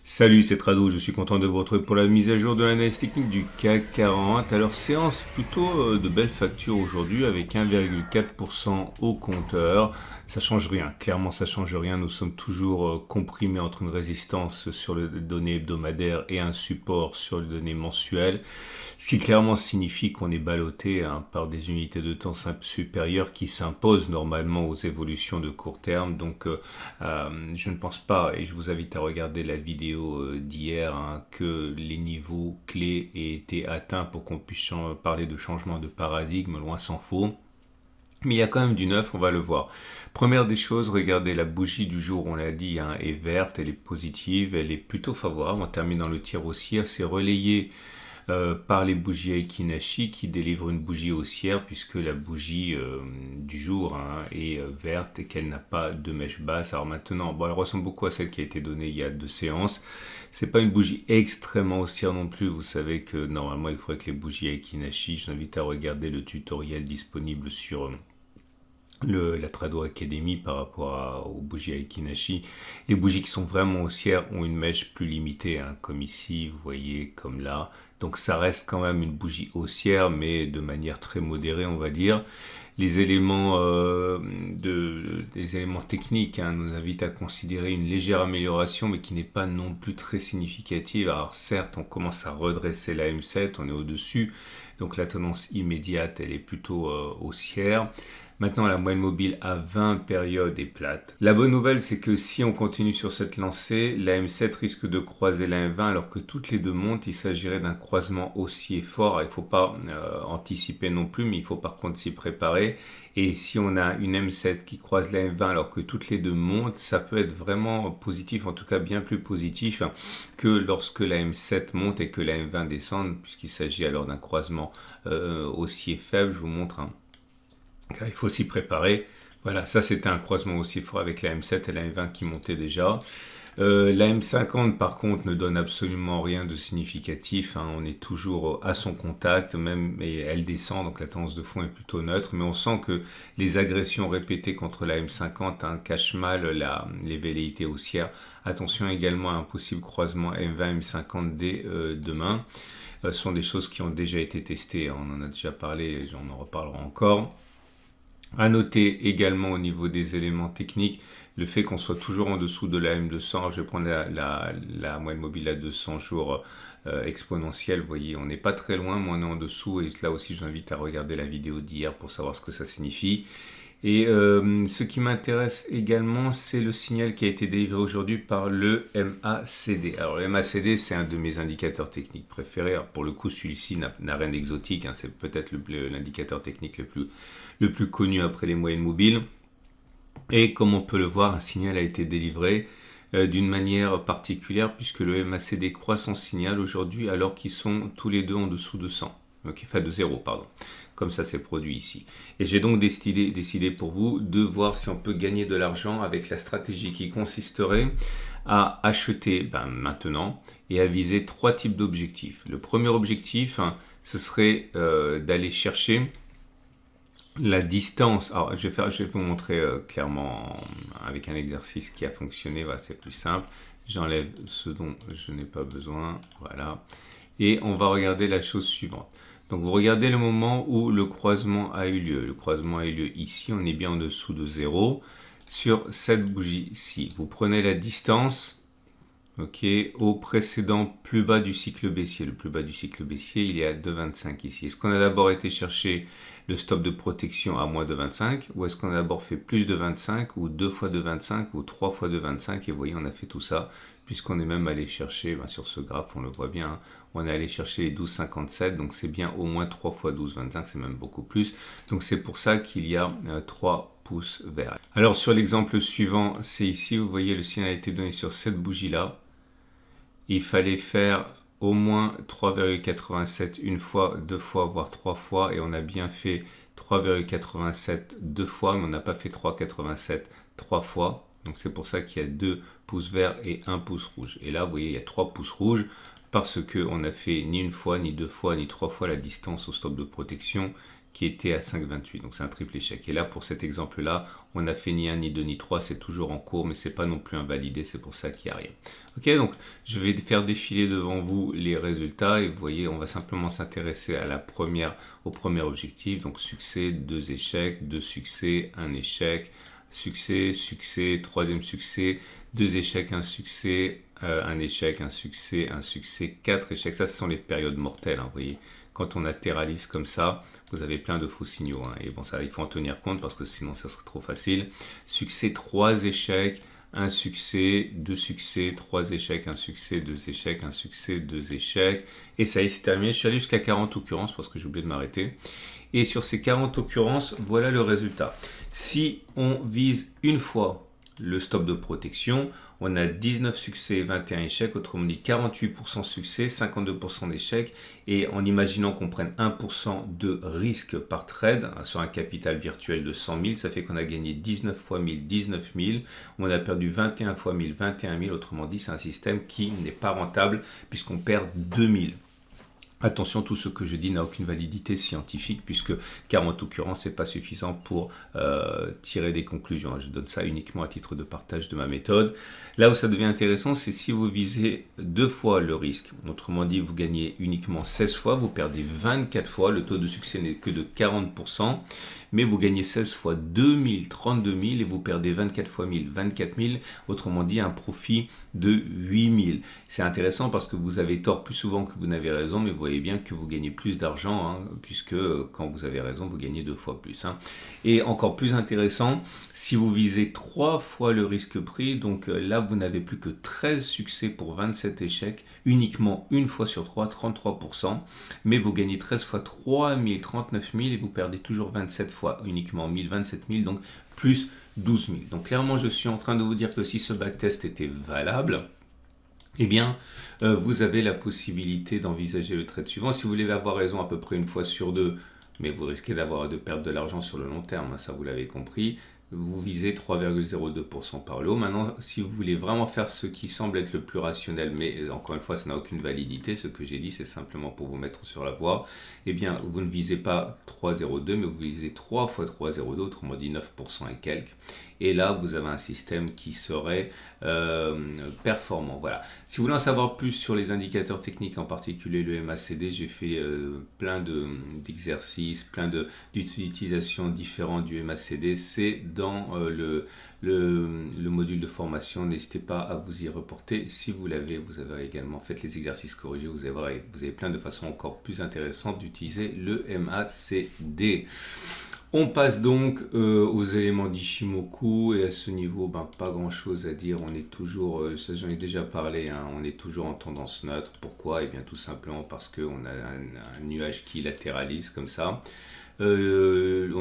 Salut, c'est Trado, je suis content de vous retrouver pour la mise à jour de l'analyse technique du CAC 40. Alors, séance plutôt de belle facture aujourd'hui avec 1,4% au compteur. Ça change rien, clairement ça change rien. Nous sommes toujours comprimés entre une résistance sur les données hebdomadaires et un support sur les données mensuelles. Ce qui clairement signifie qu'on est ballotté par des unités de temps supérieures qui s'imposent normalement aux évolutions de court terme. Donc je ne pense pas, et je vous invite à regarder la vidéo d'hier, que les niveaux clés aient été atteints pour qu'on puisse parler de changement de paradigme, loin s'en faut. Mais il y a quand même du neuf, on va le voir. Première des choses, regardez la bougie du jour, on l'a dit, est verte, elle est positive, elle est plutôt favorable. On termine dans le tir haussier, c'est relayé par les bougies Aiki-Nashi qui délivrent une bougie haussière puisque la bougie du jour est verte et qu'elle n'a pas de mèche basse. Alors maintenant, elle ressemble beaucoup à celle qui a été donnée il y a 2 séances. C'est pas une bougie extrêmement haussière non plus. Vous savez que normalement il faudrait que les bougies Aiki-Nashi, je vous invite à regarder le tutoriel disponible sur la Trado Academy par rapport aux bougies Aiki-Nashi. Les bougies qui sont vraiment haussières ont une mèche plus limitée, comme ici, vous voyez, comme là. Donc ça reste quand même une bougie haussière, mais de manière très modérée, on va dire. Les éléments, des éléments techniques nous invitent à considérer une légère amélioration, mais qui n'est pas non plus très significative. Alors certes, on commence à redresser la M7, on est au-dessus, donc la tendance immédiate, elle est plutôt haussière. Maintenant, la moyenne mobile à 20 périodes est plate. La bonne nouvelle, c'est que si on continue sur cette lancée, la M7 risque de croiser la M20 alors que toutes les deux montent. Il s'agirait d'un croisement haussier fort. Il ne faut pas anticiper non plus, mais il faut par contre s'y préparer. Et si on a une M7 qui croise la M20 alors que toutes les deux montent, ça peut être vraiment positif, en tout cas bien plus positif que lorsque la M7 monte et que la M20 descende, puisqu'il s'agit alors d'un croisement haussier faible. Je vous montre il faut s'y préparer. Voilà, ça c'était un croisement aussi fort avec la M7 et la M20 qui montaient déjà. La M50 par contre ne donne absolument rien de significatif. On est toujours à son contact, même, et elle descend, donc la tendance de fond est plutôt neutre. Mais on sent que les agressions répétées contre la M50 cachent mal les velléités haussières. Attention également à un possible croisement M20-M50 dès demain. Ce sont des choses qui ont déjà été testées. On en a déjà parlé, on en reparlera encore. À noter également au niveau des éléments techniques, le fait qu'on soit toujours en dessous de la M200. Je vais prendre la moyenne mobile à 200 jours exponentielle. Vous voyez, on n'est pas très loin, mais on est en dessous. Et là aussi, je vous invite à regarder la vidéo d'hier pour savoir ce que ça signifie. Et ce qui m'intéresse également, c'est le signal qui a été délivré aujourd'hui par le MACD. Alors le MACD, c'est un de mes indicateurs techniques préférés. Alors, pour le coup, celui-ci n'a rien d'exotique. C'est peut-être l'indicateur technique le plus connu après les moyennes mobiles. Et comme on peut le voir, un signal a été délivré d'une manière particulière puisque le MACD croît son signal aujourd'hui alors qu'ils sont tous les deux en dessous de 100. Enfin de 0, pardon. Comme ça c'est produit ici. Et j'ai donc décidé pour vous de voir si on peut gagner de l'argent avec la stratégie qui consisterait à acheter maintenant et à viser 3 types d'objectifs. Le premier objectif, ce serait d'aller chercher la distance. Alors je vais vous montrer clairement avec un exercice qui a fonctionné. Voilà, c'est plus simple. J'enlève ce dont je n'ai pas besoin. Voilà. Et on va regarder la chose suivante. Donc vous regardez le moment où le croisement a eu lieu. Le croisement a eu lieu ici, on est bien en dessous de 0. Sur cette bougie-ci, vous prenez la distance au précédent plus bas du cycle baissier. Le plus bas du cycle baissier, il est à 2,25 ici. Est-ce qu'on a d'abord été chercher le stop de protection à moins de 25 ou est-ce qu'on a d'abord fait plus de 25 ou 2 fois de 25 ou 3 fois de 25 et vous voyez, on a fait tout ça puisqu'on est même allé chercher, sur ce graphe, on le voit bien, on est allé chercher les 12,57, donc c'est bien au moins 3 fois 12,25, c'est même beaucoup plus. Donc c'est pour ça qu'il y a 3 pouces verts. Alors sur l'exemple suivant, c'est ici, vous voyez, le signal a été donné sur cette bougie-là. Il fallait faire au moins 3,87 une fois, 2 fois, voire 3 fois, et on a bien fait 3,87 2 fois, mais on n'a pas fait 3,87 3 fois. Donc c'est pour ça qu'il y a 2 pouces verts et 1 pouce rouge. Et là, vous voyez, il y a 3 pouces rouges parce qu'on n'a fait ni une fois, ni 2 fois, ni 3 fois la distance au stop de protection qui était à 5,28. Donc c'est un triple échec. Et là, pour cet exemple-là, on n'a fait ni 1, ni 2, ni 3. C'est toujours en cours, mais c'est pas non plus invalidé. C'est pour ça qu'il n'y a rien. Ok, donc je vais faire défiler devant vous les résultats. Et vous voyez, on va simplement s'intéresser à au premier objectif. Donc succès, 2 échecs, 2 succès, 1 échec, succès, succès, troisième succès, 2 échecs, 1 succès, un échec, un succès, 4 échecs. Ça, ce sont les périodes mortelles. Vous voyez, quand on latéralise comme ça, vous avez plein de faux signaux. Et bon, ça, il faut en tenir compte parce que sinon, ça serait trop facile. Succès, 3 échecs, 1 succès, 2 succès, 3 échecs, 1 succès, 2 échecs, 1 succès, 2 échecs. Et ça y est, c'est terminé. Je suis allé jusqu'à 40 occurrences parce que j'ai oublié de m'arrêter. Et sur ces 40 occurrences, voilà le résultat. Si on vise une fois le stop de protection, on a 19 succès et 21 échecs, autrement dit 48% succès, 52% d'échecs, et en imaginant qu'on prenne 1% de risque par trade sur un capital virtuel de 100 000, ça fait qu'on a gagné 19 fois 1000, 19 000, on a perdu 21 fois 1000, 21 000, autrement dit c'est un système qui n'est pas rentable puisqu'on perd 2000. Attention, tout ce que je dis n'a aucune validité scientifique puisque 40 occurrences, ce n'est pas suffisant pour tirer des conclusions. Je donne ça uniquement à titre de partage de ma méthode. Là où ça devient intéressant, c'est si vous visez 2 fois le risque. Autrement dit, vous gagnez uniquement 16 fois, vous perdez 24 fois. Le taux de succès n'est que de 40%, mais vous gagnez 16 fois 2000, 32 000 et vous perdez 24 fois 1000, 24 000. Autrement dit, un profit de 8000. C'est intéressant parce que vous avez tort plus souvent que vous n'avez raison, mais vous voyez bien que vous gagnez plus d'argent, puisque quand vous avez raison, vous gagnez 2 fois plus. Et encore plus intéressant, si vous visez 3 fois le risque pris, donc là, vous n'avez plus que 13 succès pour 27 échecs, uniquement une fois sur 3, 33%, mais vous gagnez 13 fois 3000, 39 000 et vous perdez toujours 27 fois, uniquement 1000, 27 000, donc plus 12 000. Donc clairement, je suis en train de vous dire que si ce backtest était valable, eh bien, vous avez la possibilité d'envisager le trade suivant. Si vous voulez avoir raison à peu près une fois sur 2, mais vous risquez de perdre de l'argent sur le long terme, ça vous l'avez compris, vous visez 3,02% par lot. Maintenant, si vous voulez vraiment faire ce qui semble être le plus rationnel, mais encore une fois, ça n'a aucune validité, ce que j'ai dit, c'est simplement pour vous mettre sur la voie, eh bien, vous ne visez pas 3,02, mais vous visez 3 fois 3,02, autrement dit 9% et quelques. Et là, vous avez un système qui serait performant. Voilà. Si vous voulez en savoir plus sur les indicateurs techniques, en particulier le MACD, j'ai fait plein d'exercices, plein d'utilisations différentes du MACD. C'est dans le module de formation. N'hésitez pas à vous y reporter. Si vous l'avez, vous avez également fait les exercices corrigés. Vous avez plein de façons encore plus intéressantes d'utiliser le MACD. On passe donc aux éléments d'Ishimoku et à ce niveau, pas grand chose à dire. On est toujours, ça j'en ai déjà parlé, on est toujours en tendance neutre. Pourquoi? Eh bien tout simplement parce qu'on a un nuage qui latéralise comme ça. On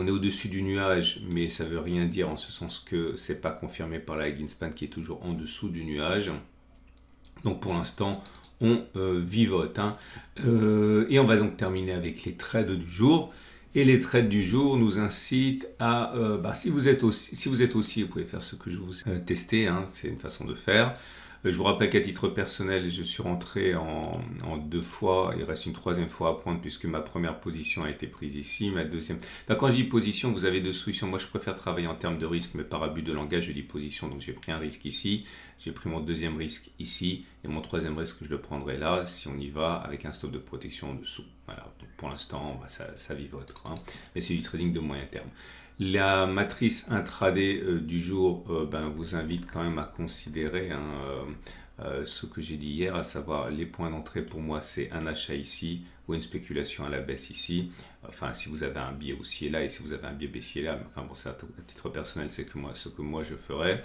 est au-dessus du nuage, mais ça ne veut rien dire en ce sens que ce n'est pas confirmé par la Lagging Span qui est toujours en dessous du nuage. Donc pour l'instant, on vivote. Et on va donc terminer avec les trades du jour. Et les trades du jour nous incitent à, si vous êtes aussi, vous pouvez faire ce que je vous ai testé, c'est une façon de faire. Je vous rappelle qu'à titre personnel, je suis rentré en 2 fois, il reste une 3e fois à prendre puisque ma première position a été prise ici, ma deuxième... quand je dis position, vous avez 2 solutions. Moi, je préfère travailler en termes de risque, mais par abus de langage, je dis position. Donc, j'ai pris un risque ici, j'ai pris mon 2e risque ici, et mon 3e risque, je le prendrai là, si on y va, avec un stop de protection en dessous. Voilà, donc pour l'instant, ça vivote, mais c'est du trading de moyen terme. La matrice intraday du jour vous invite quand même à considérer ce que j'ai dit hier, à savoir les points d'entrée pour moi c'est un achat ici ou une spéculation à la baisse ici. Enfin si vous avez un biais haussier là et si vous avez un biais baissier là, c'est à titre personnel, c'est ce que moi je ferais.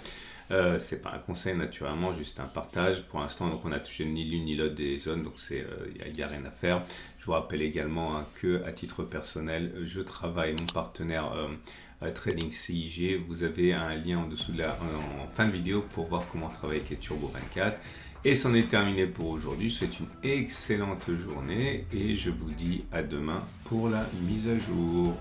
C'est pas un conseil naturellement, juste un partage. Pour l'instant donc on a touché ni l'une ni l'autre des zones, donc il n'y a rien à faire. Je vous rappelle également que à titre personnel, je travaille mon partenaire Trading CIG. Vous avez un lien en dessous en fin de vidéo pour voir comment travailler avec les Turbo 24. Et c'en est terminé pour aujourd'hui. Je vous souhaite une excellente journée et je vous dis à demain pour la mise à jour.